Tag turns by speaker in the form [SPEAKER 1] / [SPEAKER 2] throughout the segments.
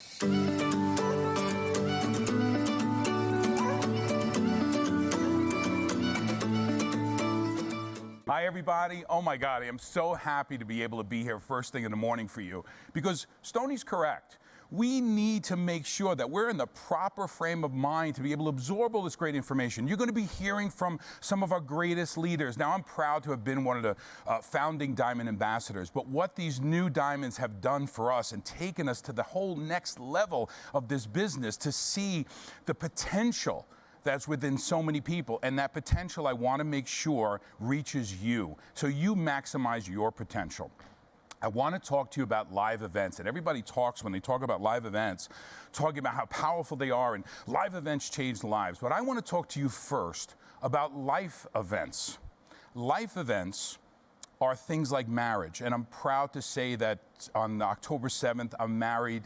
[SPEAKER 1] Hi, everybody. Oh, my God. I am so happy to be able to be here first thing in the morning for you because Stoney's correct. We need to make sure that we're in the proper frame of mind to be able to absorb all this great information. You're going to be hearing from some of our greatest leaders. Now, I'm proud to have been one of the founding Diamond Ambassadors, but what these new Diamonds have done for us and taken us to the whole next level of this business to see the potential that's within so many people, and that potential I want to make sure reaches you, so you maximize your potential. I want to talk to you about live events, and everybody talks when they talk about live events, talking about how powerful they are, and live events change lives. But I want to talk to you first about life events. Life events are things like marriage, and I'm proud to say that on October 7th, I'm married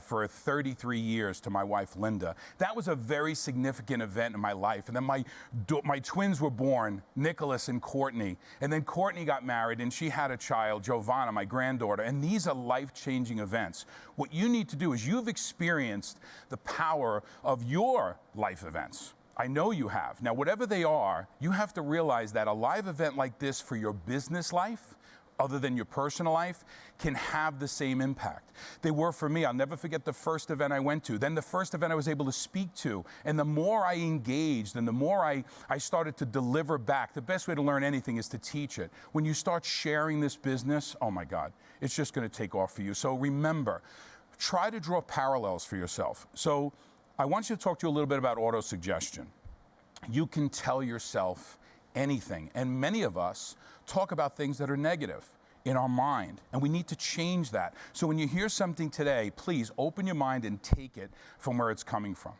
[SPEAKER 1] for 33 years to my wife, Linda. That was a very significant event in my life. And then my twins were born, Nicholas and Courtney. And then Courtney got married and she had a child, Giovanna, my granddaughter. And these are life-changing events. What you need to do is you've experienced the power of your life events. I know you have. Now, whatever they are, you have to realize that a live event like this for your business life, other than your personal life, can have the same impact. They were for me. I'll never forget the first event I went to, then the first event I was able to speak to. And the more I engaged and the more I started to deliver back, the best way to learn anything is to teach it. When you start sharing this business, oh my God, it's just going to take off for you. So remember, try to draw parallels for yourself. So I want you to talk to you a little bit about autosuggestion. You can tell yourself anything. And many of us talk about things that are negative in our mind, and we need to change that. So when you hear something today, please open your mind and take it from where it's coming from.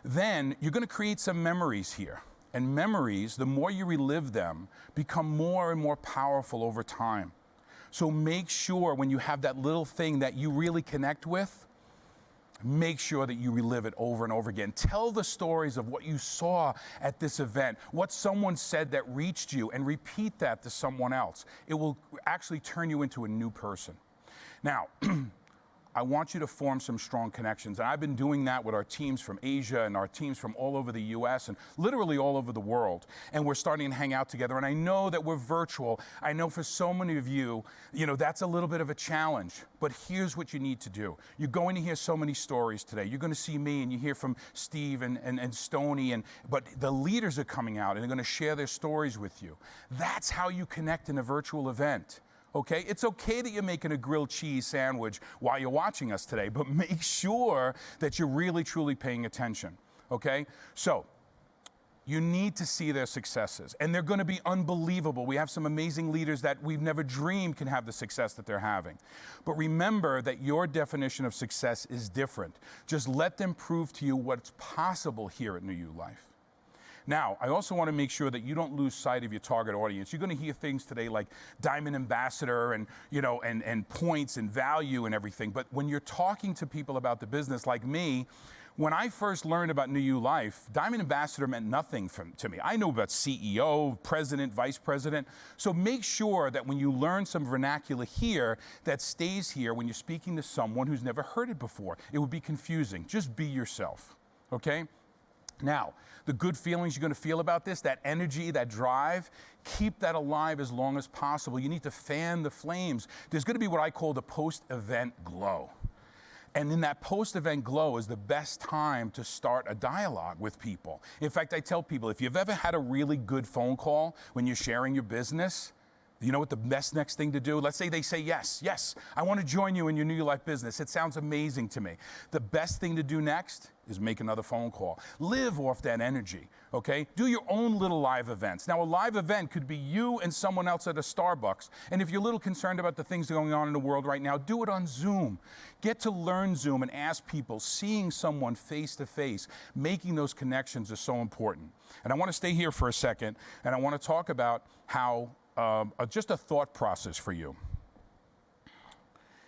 [SPEAKER 1] Then you're going to create some memories here. And memories, the more you relive them, become more and more powerful over time. So make sure when you have that little thing that you really connect with, make sure that you relive it over and over again. Tell the stories of what you saw at this event, what someone said that reached you, and repeat that to someone else. It will actually turn you into a new person. Now, I want you to form some strong connections. And I've been doing that with our teams from Asia and our teams from all over the US and literally all over the world. And we're starting to hang out together. And I know that we're virtual. I know for so many of you, that's a little bit of a challenge. But here's what you need to do. You're going to hear so many stories today. You're going to see me and you hear from Steve and Stoney. But the leaders are coming out and they're going to share their stories with you. That's how you connect in a virtual event. Okay, it's okay that you're making a grilled cheese sandwich while you're watching us today, but make sure that you're really, truly paying attention, okay? So, you need to see their successes, and they're going to be unbelievable. We have some amazing leaders that we've never dreamed can have the success that they're having. But remember that your definition of success is different. Just let them prove to you what's possible here at New You Life. Now, I also want to make sure that you don't lose sight of your target audience. You're going to hear things today like Diamond Ambassador and, and points and value and everything. But when you're talking to people about the business like me, when I first learned about New You Life, Diamond Ambassador meant nothing to me. I knew about CEO, president, vice president. So make sure that when you learn some vernacular here, that stays here when you're speaking to someone who's never heard it before. It would be confusing. Just be yourself, okay? Now, the good feelings you're going to feel about this, that energy, that drive, keep that alive as long as possible. You need to fan the flames. There's going to be what I call the post-event glow. And in that post-event glow is the best time to start a dialogue with people. In fact, I tell people, if you've ever had a really good phone call when you're sharing your business, you know what the best next thing to do? Let's say they say, yes, I want to join you in your New Life business. It sounds amazing to me. The best thing to do next is make another phone call. Live off that energy, okay? Do your own little live events. Now, a live event could be you and someone else at a Starbucks. And if you're a little concerned about the things going on in the world right now, do it on Zoom. Get to learn Zoom and ask people. Seeing someone face to face, making those connections is so important. And I want to stay here for a second, and I want to talk about how just a thought process for you.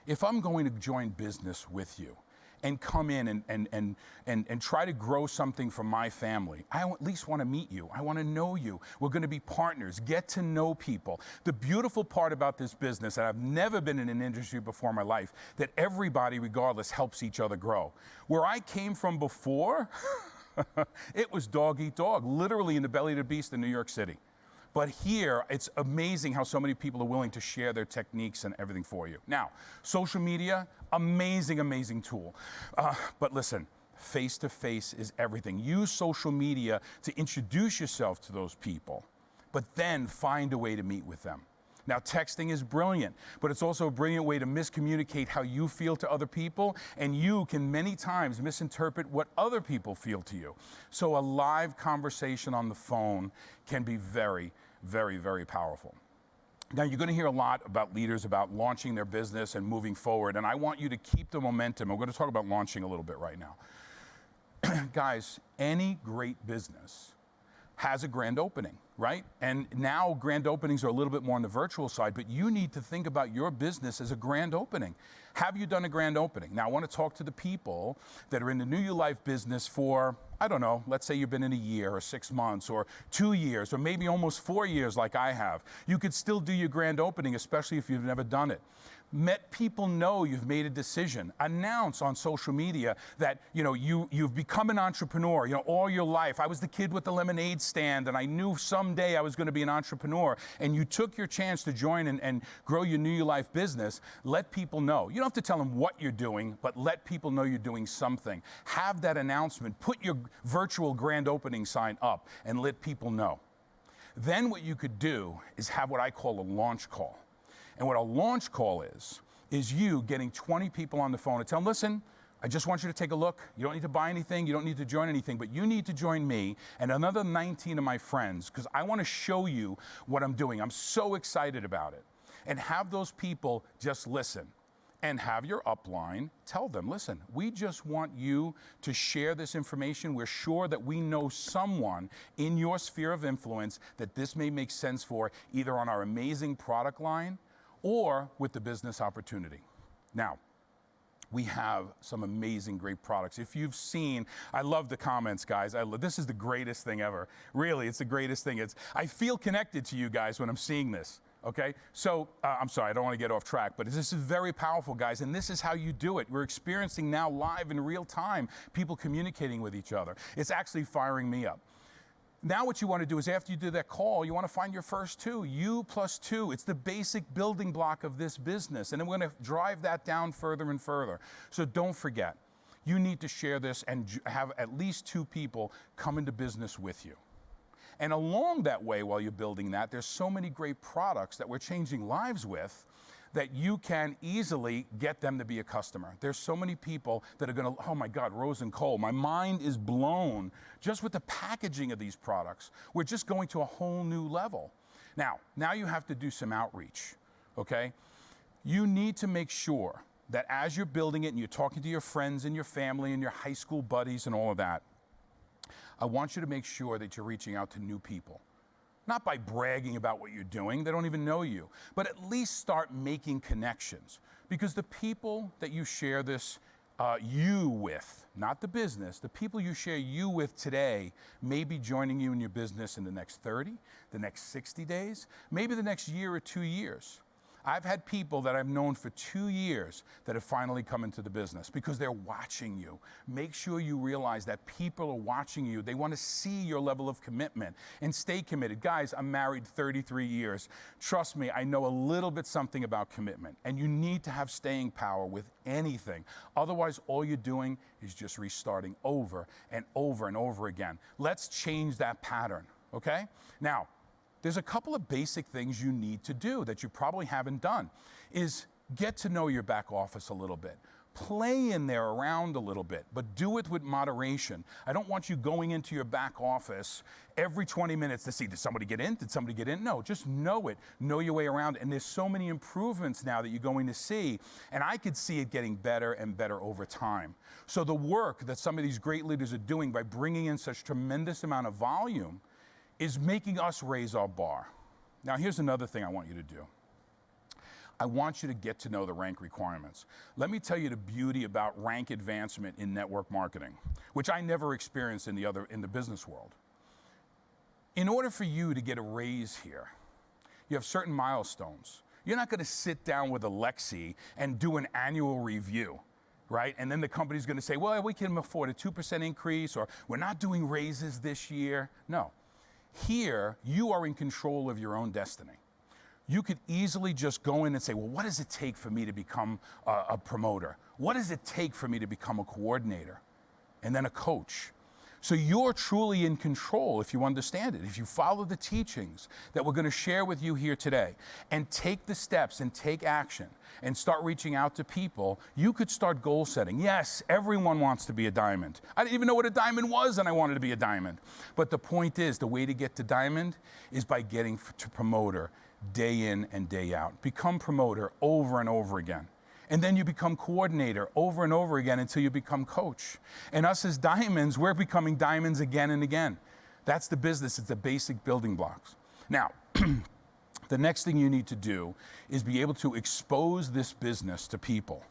[SPEAKER 1] If I'm going to join business with you, and come in and try to grow something for my family, I at least want to meet you. I want to know you. We're going to be partners, get to know people. The beautiful part about this business, and I've never been in an industry before in my life, that everybody, regardless, helps each other grow. Where I came from before, it was dog eat dog, literally in the belly of the beast in New York City. But here, it's amazing how so many people are willing to share their techniques and everything for you. Now, social media, amazing, amazing tool. But listen, face-to-face is everything. Use social media to introduce yourself to those people, but then find a way to meet with them. Now, texting is brilliant, but it's also a brilliant way to miscommunicate how you feel to other people, and you can many times misinterpret what other people feel to you. So a live conversation on the phone can be very, very, very powerful. Now, you're going to hear a lot about leaders about launching their business and moving forward, and I want you to keep the momentum. We're going to talk about launching a little bit right now. Guys, any great business has a grand opening, right? And now grand openings are a little bit more on the virtual side, but you need to think about your business as a grand opening. Have you done a grand opening? Now, I want to talk to the people that are in the New You Life business for, I don't know, let's say you've been in a year or 6 months or 2 years or maybe almost 4 years like I have. You could still do your grand opening, especially if you've never done it. Let people know you've made a decision. Announce on social media that you've become an entrepreneur. All your life. I was the kid with the lemonade stand, and I knew someday I was going to be an entrepreneur. And you took your chance to join and grow your New You Life business. Let people know. You don't have to tell them what you're doing, but let people know you're doing something. Have that announcement. Put your virtual grand opening sign up and let people know. Then what you could do is have what I call a launch call. And what a launch call is you getting 20 people on the phone and tell them, listen, I just want you to take a look. You don't need to buy anything. You don't need to join anything, but you need to join me and another 19 of my friends because I want to show you what I'm doing. I'm so excited about it. And have those people just listen. And have your upline tell them, listen, we just want you to share this information. We're sure that we know someone in your sphere of influence that this may make sense for, either on our amazing product line or with the business opportunity. Now, we have some amazing, great products. If you've seen, I love the comments, guys. This is the greatest thing ever. Really, it's the greatest thing. I feel connected to you guys when I'm seeing this. Okay, so I'm sorry, I don't want to get off track, but this is very powerful, guys, and this is how you do it. We're experiencing now live in real time people communicating with each other. It's actually firing me up. Now what you want to do is after you do that call, you want to find your first two, you plus two. It's the basic building block of this business, and then we're going to drive that down further and further. So don't forget, you need to share this and have at least 2 people come into business with you. And along that way, while you're building that, there's so many great products that we're changing lives with that you can easily get them to be a customer. There's so many people that are going to, oh my God, Rose and Cole, my mind is blown just with the packaging of these products. We're just going to a whole new level. Now you have to do some outreach, okay? You need to make sure that as you're building it and you're talking to your friends and your family and your high school buddies and all of that, I want you to make sure that you're reaching out to new people. Not by bragging about what you're doing, they don't even know you, but at least start making connections. Because the people that you share this you with, not the business, the people you share you with today may be joining you in your business in the next 30, the next 60 days, maybe the next year or 2 years. I've had people that I've known for 2 years that have finally come into the business because they're watching you. Make sure you realize that people are watching you. They want to see your level of commitment and stay committed. Guys, I'm married 33 years. Trust me, I know a little bit something about commitment, and you need to have staying power with anything. Otherwise, all you're doing is just restarting over and over and over again. Let's change that pattern, okay? Now, there's a couple of basic things you need to do that you probably haven't done, is get to know your back office a little bit. Play in there around a little bit, but do it with moderation. I don't want you going into your back office every 20 minutes to see, did somebody get in? Did somebody get in? No, just know it. Know your way around. And there's so many improvements now that you're going to see, and I could see it getting better and better over time. So the work that some of these great leaders are doing by bringing in such tremendous amount of volume is making us raise our bar. Now, here's another thing I want you to do. I want you to get to know the rank requirements. Let me tell you the beauty about rank advancement in network marketing, which I never experienced in the business world. In order for you to get a raise here, you have certain milestones. You're not going to sit down with Alexi and do an annual review, right? And then the company's going to say, well, we can afford a 2% increase, or we're not doing raises this year. No. Here, you are in control of your own destiny. You could easily just go in and say, well, what does it take for me to become a promoter? What does it take for me to become a coordinator and then a coach? So you're truly in control if you understand it, if you follow the teachings that we're going to share with you here today and take the steps and take action and start reaching out to people. You could start goal setting. Yes, everyone wants to be a diamond. I didn't even know what a diamond was, and I wanted to be a diamond. But the point is, the way to get to diamond is by getting to promoter day in and day out. Become promoter over and over again. And then you become coordinator over and over again until you become coach. And us as diamonds, we're becoming diamonds again and again. That's the business. It's the basic building blocks. Now, the next thing you need to do is be able to expose this business to people.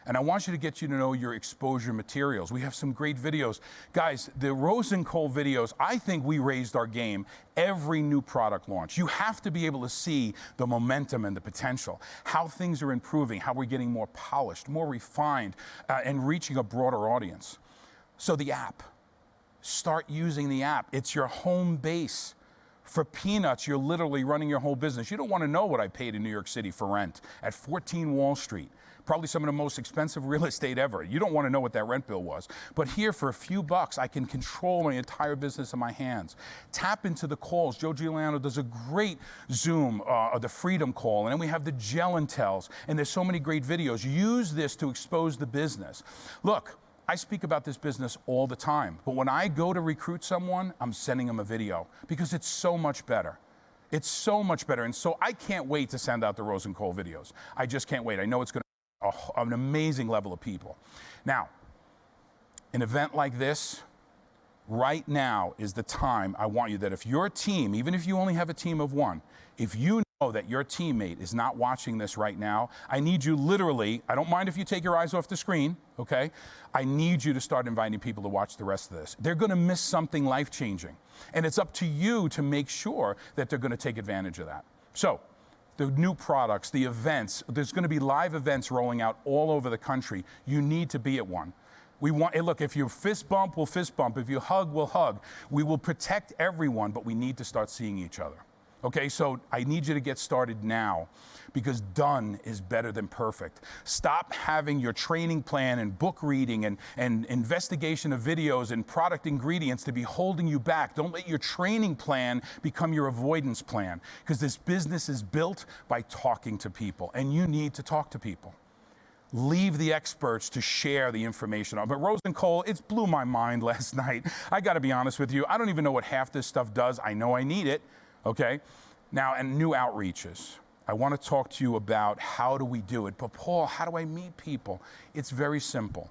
[SPEAKER 1] And I want you to know your exposure materials. We have some great videos. Guys, the Rose and Cole videos, I think we raised our game every new product launch. You have to be able to see the momentum and the potential, how things are improving, how we're getting more polished, more refined, and reaching a broader audience. So the app, start using the app. It's your home base. For peanuts, you're literally running your whole business. You don't want to know what I paid in New York City for rent at 14 Wall Street. Probably some of the most expensive real estate ever. You don't want to know what that rent bill was. But here, for a few bucks, I can control my entire business in my hands. Tap into the calls. Joe Giuliano does a great Zoom, the Freedom Call, and then we have the Gel and Tells, and there's so many great videos. Use this to expose the business. Look, I speak about this business all the time, but when I go to recruit someone, I'm sending them a video because it's so much better. It's so much better, and so I can't wait to send out the Rose and Cole videos. I just can't wait. I know it's going to an amazing level of people. Now, an event like this, right now is the time I want you that if your team, even if you only have a team of one, if you know that your teammate is not watching this right now, I need you literally, I don't mind if you take your eyes off the screen, okay? I need you to start inviting people to watch the rest of this. They're going to miss something life-changing, and it's up to you to make sure that they're going to take advantage of that. So, the new products, the events, there's going to be live events rolling out all over the country. You need to be at one. We want, hey, look, if you fist bump, we'll fist bump. If you hug, we'll hug. We will protect everyone, but we need to start seeing each other. Okay, so I need you to get started now because done is better than perfect. Stop having your training plan and book reading and investigation of videos and product ingredients to be holding you back. Don't let your training plan become your avoidance plan because this business is built by talking to people, and you need to talk to people. Leave the experts to share the information. But Rose and Cole, it blew my mind last night. I got to be honest with you. I don't even know what half this stuff does. I know I need it. Okay? Now, and new outreaches. I want to talk to you about how do we do it. But Paul, how do I meet people? It's very simple.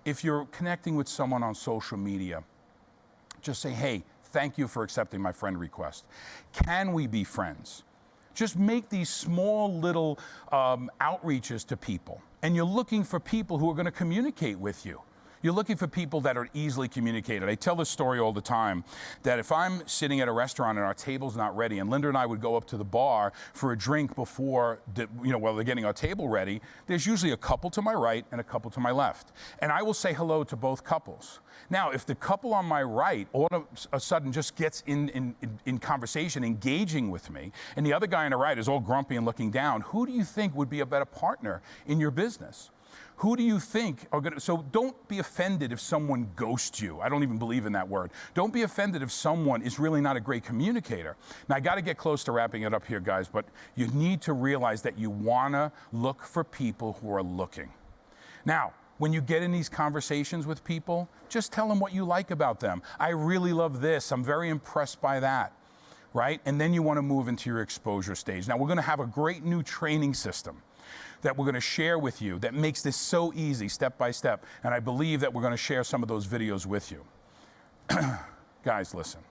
[SPEAKER 1] If you're connecting with someone on social media, just say, hey, thank you for accepting my friend request. Can we be friends? Just make these small little outreaches to people. And you're looking for people who are going to communicate with you. You're looking for people that are easily communicated. I tell this story all the time, that if I'm sitting at a restaurant and our table's not ready, and Linda and I would go up to the bar for a drink before, while they're getting our table ready, there's usually a couple to my right and a couple to my left. And I will say hello to both couples. Now, if the couple on my right all of a sudden just gets in conversation, engaging with me, and the other guy on the right is all grumpy and looking down, who do you think would be a better partner in your business? Who do you think are going to, so don't be offended if someone ghosts you. I don't even believe in that word. Don't be offended if someone is really not a great communicator. Now, I got to get close to wrapping it up here, guys, but you need to realize that you want to look for people who are looking. Now, when you get in these conversations with people, just tell them what you like about them. I really love this. I'm very impressed by that, right? And then you want to move into your exposure stage. Now, we're going to have a great new training system that we're going to share with you that makes this so easy, step by step. And I believe that we're going to share some of those videos with you. Guys, listen.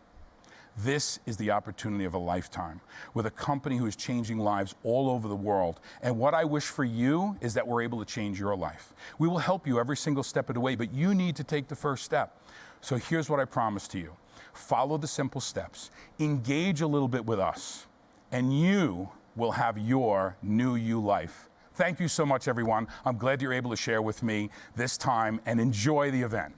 [SPEAKER 1] This is the opportunity of a lifetime with a company who is changing lives all over the world. And what I wish for you is that we're able to change your life. We will help you every single step of the way, but you need to take the first step. So here's what I promise to you. Follow the simple steps. Engage a little bit with us, and you will have your new you life. Thank you so much, everyone. I'm glad you're able to share with me this time, and enjoy the event.